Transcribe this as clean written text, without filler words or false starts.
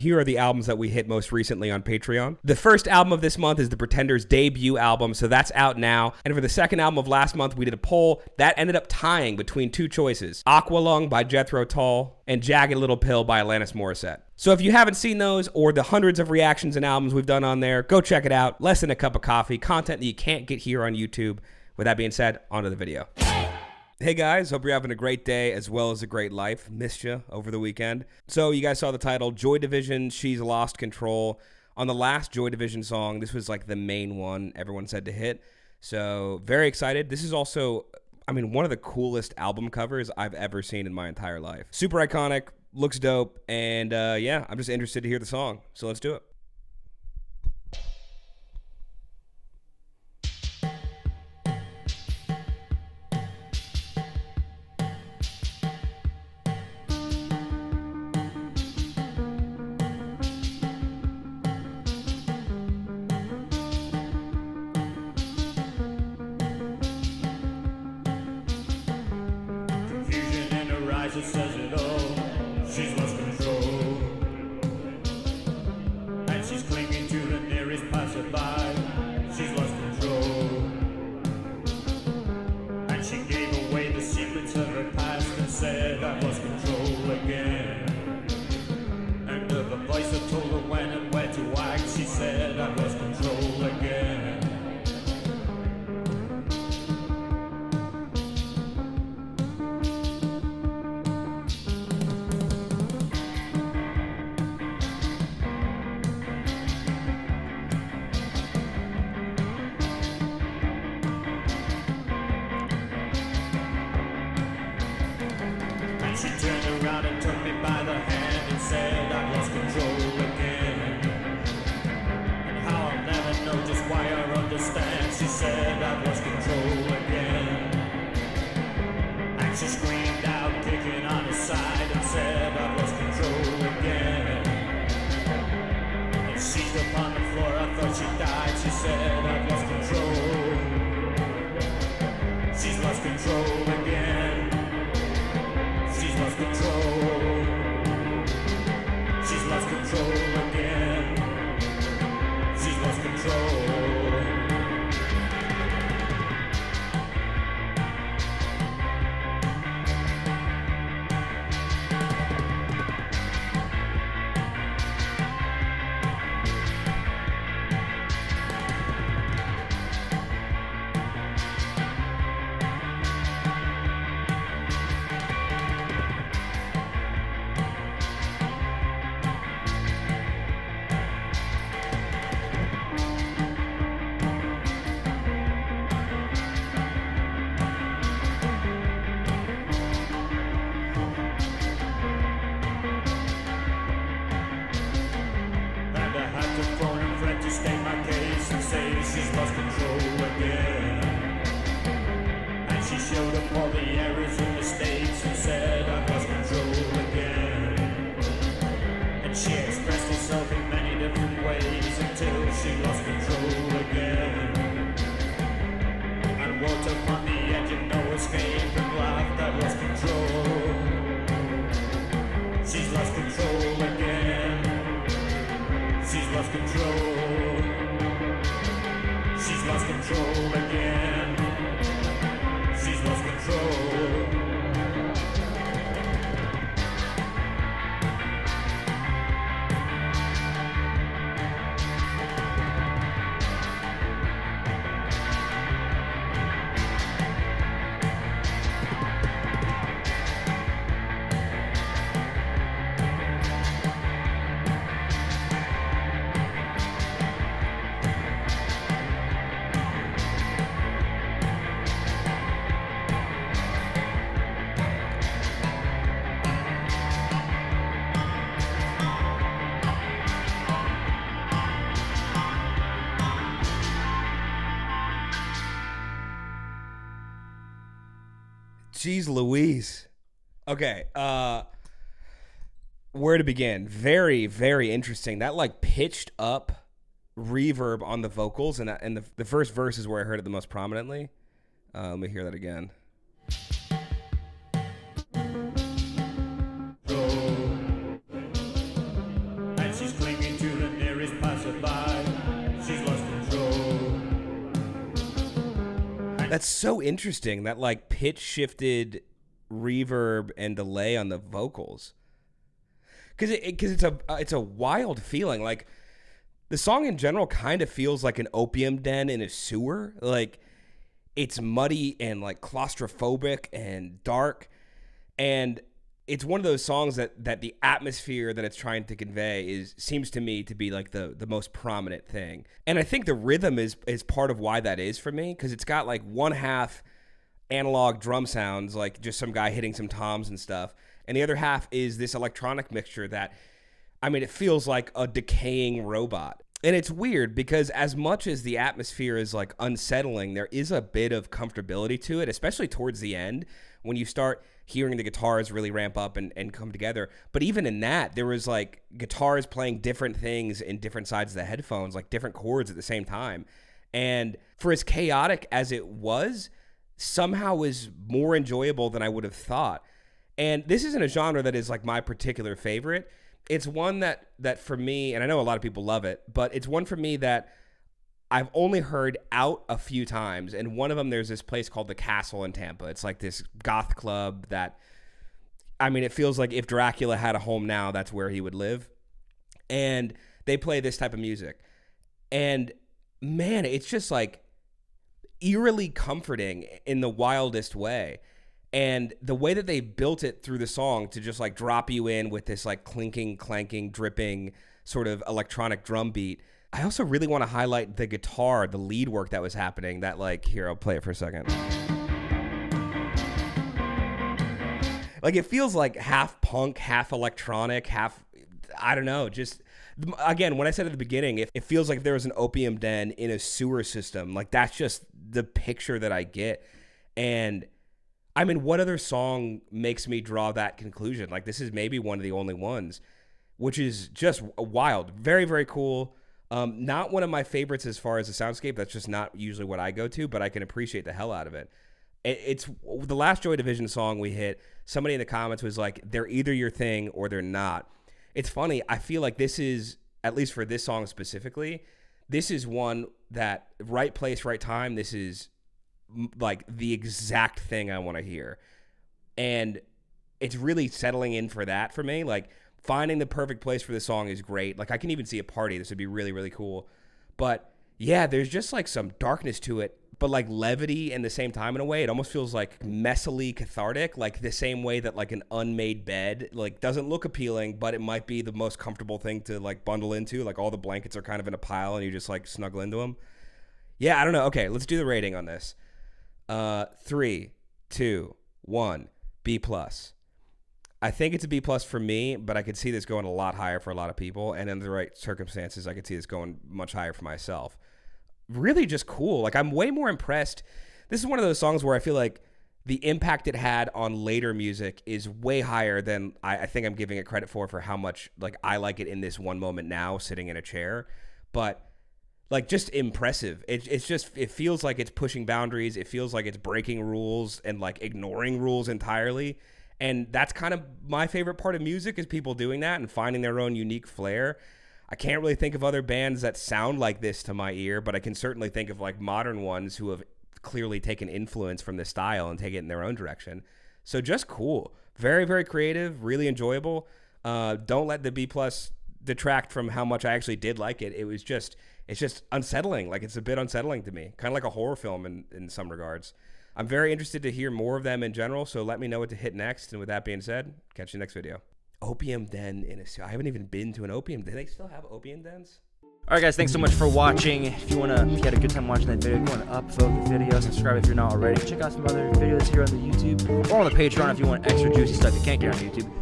Here are the albums that we hit most recently on Patreon. The first album of this month is The Pretenders' debut album, so that's out now. And for the second album of last month, we did a poll that ended up tying between two choices: Aqualung by Jethro Tull and Jagged Little Pill by Alanis Morissette. So if you haven't seen those or the hundreds of reactions and albums we've done on there, go check it out. Less than a cup of coffee, content that you can't get here on YouTube. With that being said, on to the video. Hey guys, hope you're having a great day as well as a great life. Missed you over the weekend. So you guys saw the title, Joy Division, She's Lost Control. On the last Joy Division song, this was like the main one everyone said to hit. So very excited. This is also, I mean, one of the coolest album covers I've ever seen in my entire life. Super iconic, looks dope, and yeah, I'm just interested to hear the song. So let's do it. It says it all, she's lost control, and she's clinging to the nearest passerby. She's lost control, and she gave away the secrets of her past and said, I've lost control again. And of a voice that told her when and where to act, she said, I've lost control again. She turned around and took me by the hand and said, I've lost control again. And how I'll never know just why or understand. She said, I've lost control again. And she screamed out, kicking on her side, and said, I've lost control again. And seized upon the floor, I thought she died. She said, I've lost control. She's lost control again. She's lost control. She's lost control again. She's lost control. State my case and say she's lost control again. And she showed up all the errors and mistakes and said, I've lost control again. And she expressed herself in many different ways until she lost control again. And walked up on the edge of no escape and laughed, I've lost control. She's lost control again. She's lost control. She's lost control again. She's lost control. Jeez Louise. Okay, where to begin? Very, very interesting. That like pitched up reverb on the vocals, and the first verse is where I heard it the most prominently. Let me hear that again. That's so interesting, that like pitch shifted reverb and delay on the vocals. Because it's a wild feeling. Like the song in general kind of feels like an opium den in a sewer. Like it's muddy and like claustrophobic and dark, and it's one of those songs that the atmosphere that it's trying to convey seems to me to be like the most prominent thing. And I think the rhythm is part of why that is for me, because it's got like one half analog drum sounds, like just some guy hitting some toms and stuff, and the other half is this electronic mixture that, I mean, it feels like a decaying robot. And it's weird because as much as the atmosphere is like unsettling, there is a bit of comfortability to it, especially towards the end when you start hearing the guitars really ramp up and come together. But even in that, there was like guitars playing different things in different sides of the headphones, like different chords at the same time. And for as chaotic as it was, somehow was more enjoyable than I would have thought. And this isn't a genre that is like my particular favorite. It's one that for me, and I know a lot of people love it, but it's one for me that I've only heard out a few times. And one of them, there's this place called the Castle in Tampa. It's like this goth club that, I mean, it feels like if Dracula had a home now, that's where he would live. And they play this type of music. And man, it's just like eerily comforting in the wildest way. And the way that they built it through the song to just like drop you in with this like clinking, clanking, dripping sort of electronic drum beat. I also really want to highlight the guitar, the lead work that was happening. That like, here, I'll play it for a second. Like it feels like half punk, half electronic, half, I don't know, just, again, when I said at the beginning, it feels like there was an opium den in a sewer system. Like that's just the picture that I get. And I mean, what other song makes me draw that conclusion? Like, this is maybe one of the only ones, which is just wild. Very, very cool. Not one of my favorites as far as the soundscape. That's just not usually what I go to, but I can appreciate the hell out of it. It's the last Joy Division song we hit. Somebody in the comments was like, they're either your thing or they're not. It's funny. I feel like this is, at least for this song specifically, this is one that right place, right time. This is like the exact thing I want to hear. And it's really settling in for that for me. Like finding the perfect place for the song is great. Like I can even see a party. This would be really, really cool. But yeah, there's just like some darkness to it, but like levity in the same time in a way. It almost feels like messily cathartic, like the same way that like an unmade bed like doesn't look appealing, but it might be the most comfortable thing to like bundle into. Like all the blankets are kind of in a pile and you just like snuggle into them. Yeah, I don't know. Okay, let's do the rating on this. 3, 2, 1, B+. I think it's a B+ for me, but I could see this going a lot higher for a lot of people. And in the right circumstances, I could see this going much higher for myself. Really just cool. Like I'm way more impressed. This is one of those songs where I feel like the impact it had on later music is way higher than I think I'm giving it credit for how much like I like it in this one moment now sitting in a chair. But like just impressive. It's just, it feels like it's pushing boundaries. It feels like it's breaking rules and like ignoring rules entirely. And that's kind of my favorite part of music, is people doing that and finding their own unique flair. I can't really think of other bands that sound like this to my ear, but I can certainly think of like modern ones who have clearly taken influence from this style and take it in their own direction. So just cool. Very, very creative, really enjoyable. Don't let the B+ detract from how much I actually did like it. It's just unsettling. Like it's a bit unsettling to me, kind of like a horror film in some regards. I'm very interested to hear more of them in general, so let me know what to hit next. And with that being said, catch you next video. Opium den in a... I haven't even been to an opium den. Do they still have opium dens? All right, guys, thanks so much for watching. If you had a good time watching that video, go and upvote the video, subscribe if you're not already. Check out some other videos here on the YouTube or on the Patreon if you want extra juicy stuff you can't get on YouTube.